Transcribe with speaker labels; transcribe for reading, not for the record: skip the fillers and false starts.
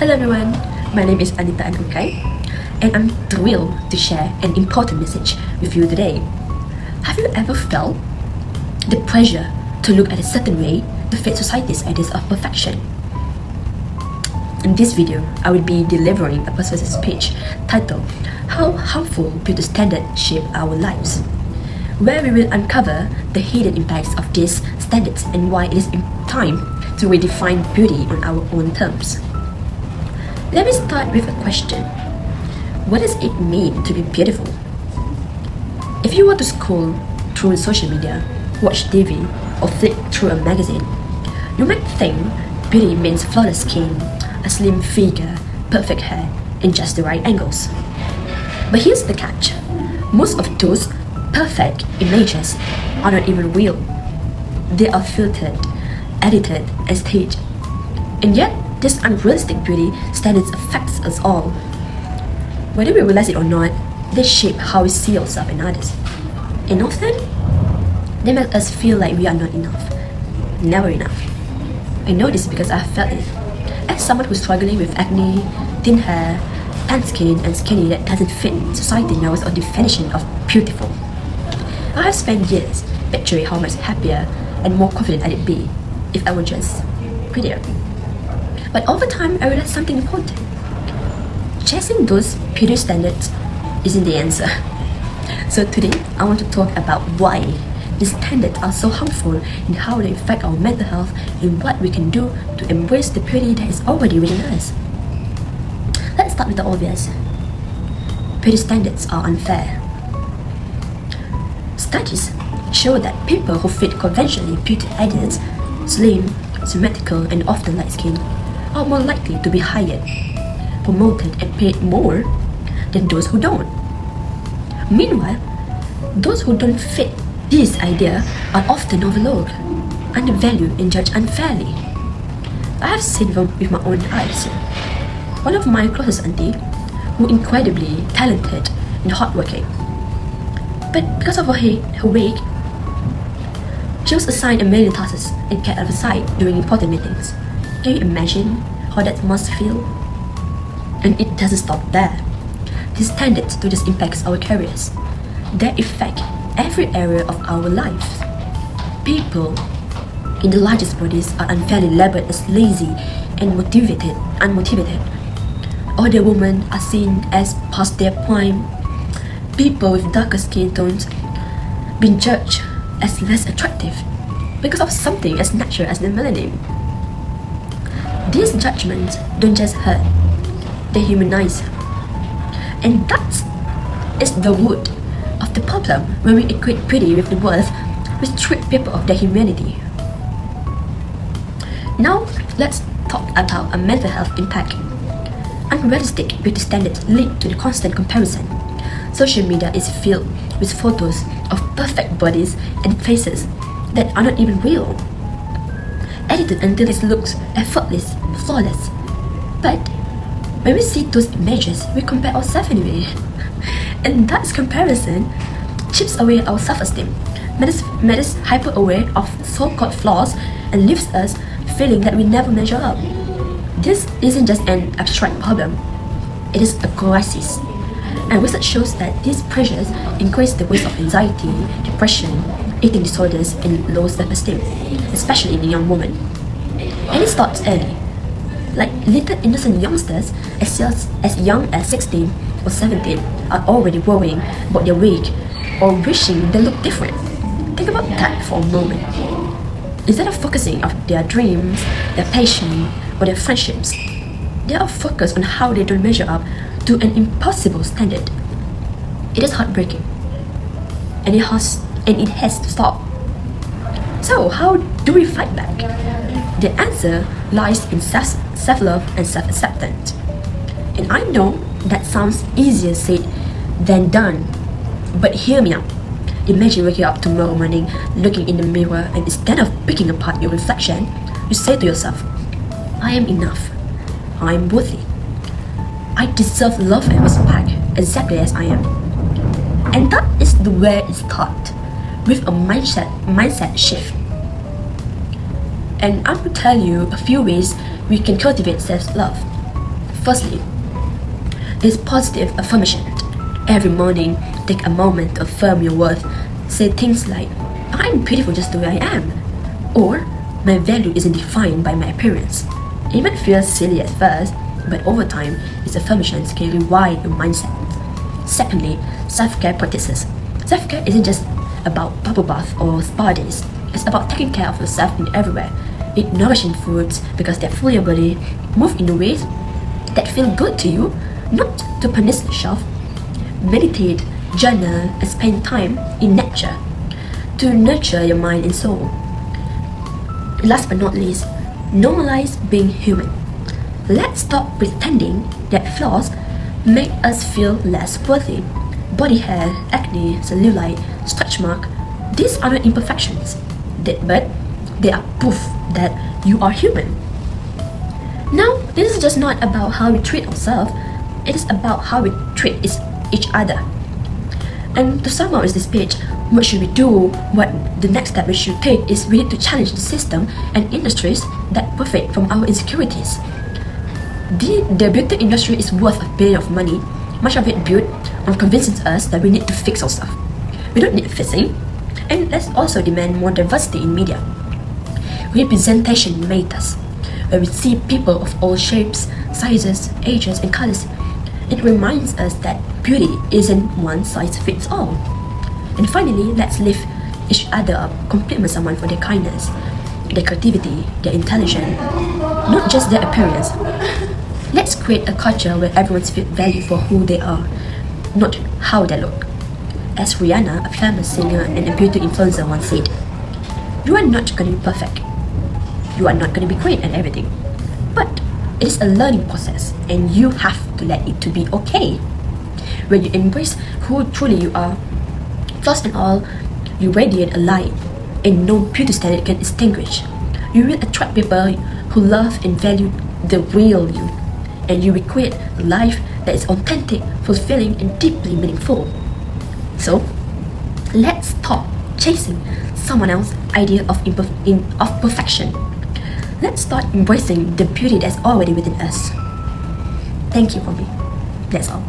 Speaker 1: Hello everyone, my name is Anita Anukai, and I'm thrilled to share an important message with you today. Have you ever felt the pressure to look at a certain way to fit society's ideas of perfection? In this video, I will be delivering a persuasive speech titled How Harmful Beauty Standards Shape Our Lives, where we will uncover the hidden impacts of these standards and why it is time to redefine beauty on our own terms. Let me start with a question. What does it mean to be beautiful? If you were to scroll through social media, watch TV, or flick through a magazine, you might think beauty means flawless skin, a slim figure, perfect hair, and just the right angles. But here's the catch. Most of those perfect images are not even real. They are filtered, edited, and staged. And yet, this unrealistic beauty standards affects us all. Whether we realize it or not, they shape how we see ourselves and others. And often, they make us feel like we are not enough, never enough. I know this because I have felt it. As someone who's struggling with acne, thin hair, tan skin, and skinny that doesn't fit society knows our definition of beautiful. I have spent years picturing how much happier and more confident I'd be if I were just prettier. But over time, I realized something important. Chasing those beauty standards isn't the answer. So today, I want to talk about why these standards are so harmful and how they affect our mental health and what we can do to embrace the beauty that is already within us. Let's start with the obvious. Beauty standards are unfair. Studies show that people who fit conventionally beauty ideals, slim, symmetrical, and often light-skinned, are more likely to be hired, promoted, and paid more than those who don't. Meanwhile, those who don't fit this idea are often overlooked, undervalued, and judged unfairly. I have seen them with my own eyes. One of my closest auntie, who is incredibly talented and hardworking, but because of her weight, she was assigned a million tasks and kept out of sight during important meetings. Can you imagine how that must feel? And it doesn't stop there. These standards do just impact our careers. They affect every area of our lives. People in the largest bodies are unfairly labeled as lazy and unmotivated. Older women are seen as past their prime. People with darker skin tones being judged as less attractive because of something as natural as the melanin. These judgments don't just hurt, they humanize. And that is the root of the problem when we equate beauty with the worth, we strip people of their humanity. Now, let's talk about a mental health impact. Unrealistic beauty standards lead to the constant comparison. Social media is filled with photos of perfect bodies and faces that are not even real. Edited until it looks effortless, flawless. But when we see those images, we compare ourselves anyway. And that comparison chips away our self-esteem, makes us hyper-aware of so-called flaws, and leaves us feeling that we never measure up. This isn't just an abstract problem, it is a crisis. And research shows that these pressures increase the risk of anxiety, depression, eating disorders, and low self-esteem, especially in young women. And it starts early. Like little innocent youngsters as young as 16 or 17 are already worrying about their weight or wishing they look different. Think about that for a moment. Instead of focusing on their dreams, their passion, or their friendships, they are focused on how they don't measure up to an impossible standard. It is heartbreaking, and it has to stop. So how do we fight back? The answer lies in self-love and self-acceptance. And I know that sounds easier said than done, but hear me out. Imagine waking up tomorrow morning, looking in the mirror, and instead of picking apart your reflection, you say to yourself, I am enough, I am worthy, I deserve love and respect exactly as I am. And that is the way it starts, with a mindset shift. And I'm going to tell you a few ways we can cultivate self-love. Firstly, is positive affirmation. Every morning, take a moment to affirm your worth. Say things like, I'm beautiful just the way I am, or my value isn't defined by my appearance. It might feel silly at first, but over time, these affirmations can rewire your mindset. Secondly, self-care practices. Self-care isn't just about bubble bath or spa days. It's about taking care of yourself in everywhere. Eat nourishing foods because they fuel your body. Move in ways that feel good to you, not to punish yourself. Meditate, journal, and spend time in nature to nurture your mind and soul. Last but not least, normalize being human. Let's stop pretending that flaws make us feel less worthy. Body hair, acne, cellulite, stretch mark, these are not imperfections, but they are proof that you are human. Now, this is just not about how we treat ourselves, it is about how we treat each other. And to summarize this page, what should we do? What the next step we should take is we need to challenge the system and industries that profit from our insecurities. The beauty industry is worth $1 billion money, much of it built on convincing us that we need to fix ourselves. We don't need fixing. And let's also demand more diversity in media. Representation matters. When we see people of all shapes, sizes, ages, and colors, it reminds us that beauty isn't one size fits all. And finally, let's lift each other up, compliment someone for their kindness, their creativity, their intelligence, not just their appearance. Let's create a culture where everyone feels valued for who they are, not how they look. As Rihanna, a famous singer and a beauty influencer, once said, you are not going to be perfect. You are not going to be great at everything. But it is a learning process and you have to let it to be okay. When you embrace who truly you are, flaws and all, you radiate a light and no beauty standard can extinguish. You will attract people who love and value the real you, and you will create a life that is authentic, fulfilling, and deeply meaningful. So, let's stop chasing someone else's idea of perfection. Let's start embracing the beauty that's already within us. Thank you for me. That's all.